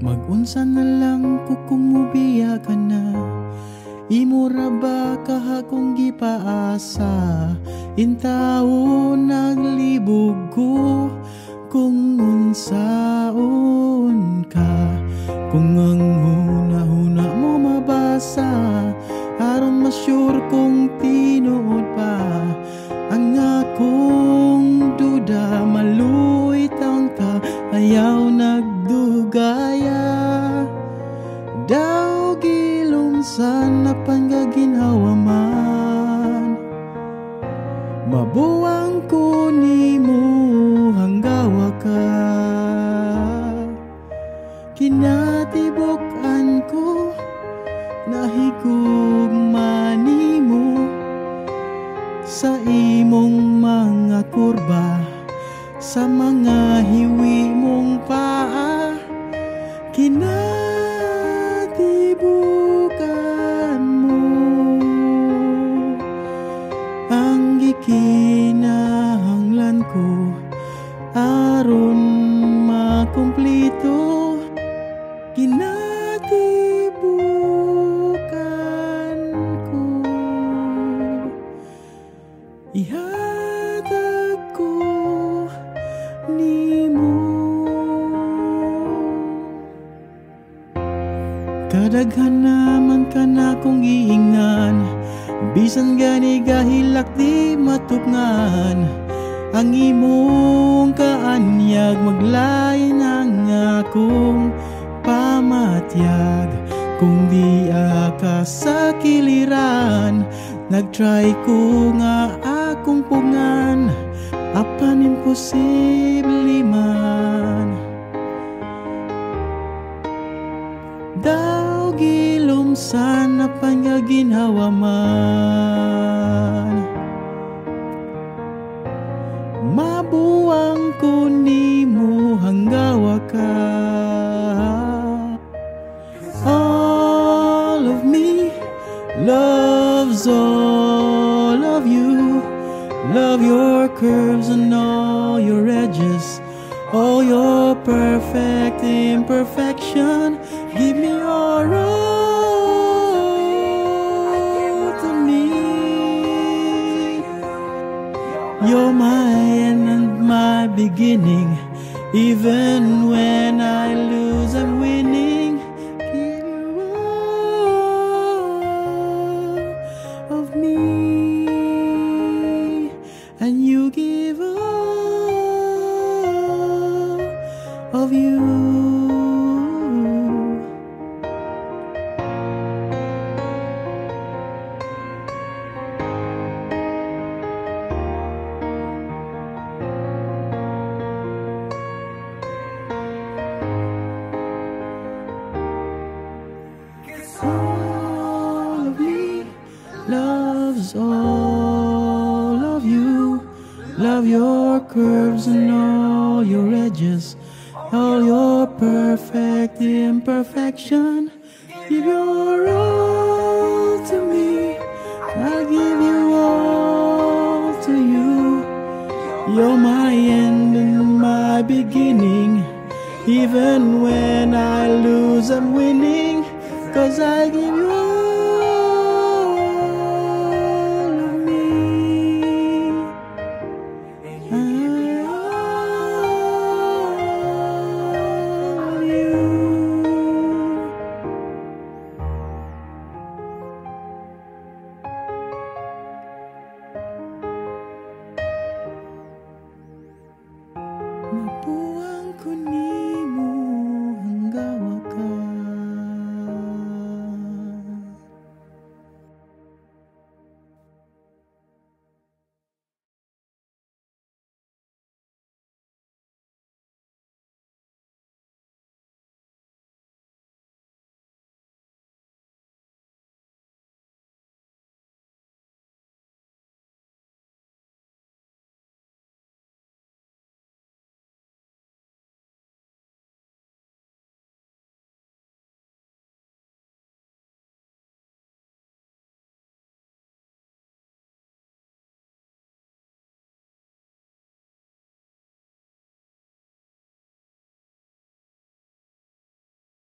Mag-unsa na lang ko kung mubiya ka na. Imura ba kaha kong gipaasa? Intaon naglibog ko kung unsaon ka. Kung ang huna-huna mo mabasa, aron masyur kong tinuod pa. Ang akong duda maluoy taon ka, ayaw nagdugaya. Daw gilumsan na panggaginhawa man, mabuwang ko nimo hanggawa ka. Kinatibok-an ko nahigugma nimo sa imong mga kurba, sa mga hiwi mong paa. Kinatibukan mo ang gikinahanglan ko, aron makumplito. Kinatibukan ko, ihatag ko nimo. Kadaghan naman ka na kong iingan, bisan gani gahilak di matupngan. Ang imong kaanyag maglain ang akong pamatyag. Kung di ka sa kiliran, nagtry ko nga akong pungan, apan imposible man. Daw gilumsan na panggaginhawa man, mabuwang ko nimo hanggawa ka. All of me loves all of you. Love your curves and all your edges, all your perfect imperfection. Give me your all to me. You're my end and my beginning. Even when I lose, I'm winning. Give you all of me, and you give all of you. All of me loves all of you. Love your curves and all your edges, all your perfect imperfection. Give your all to me, I'll give you all to you. You're my end and my beginning. Even when I lose, I'm winning, 'cause I give you all.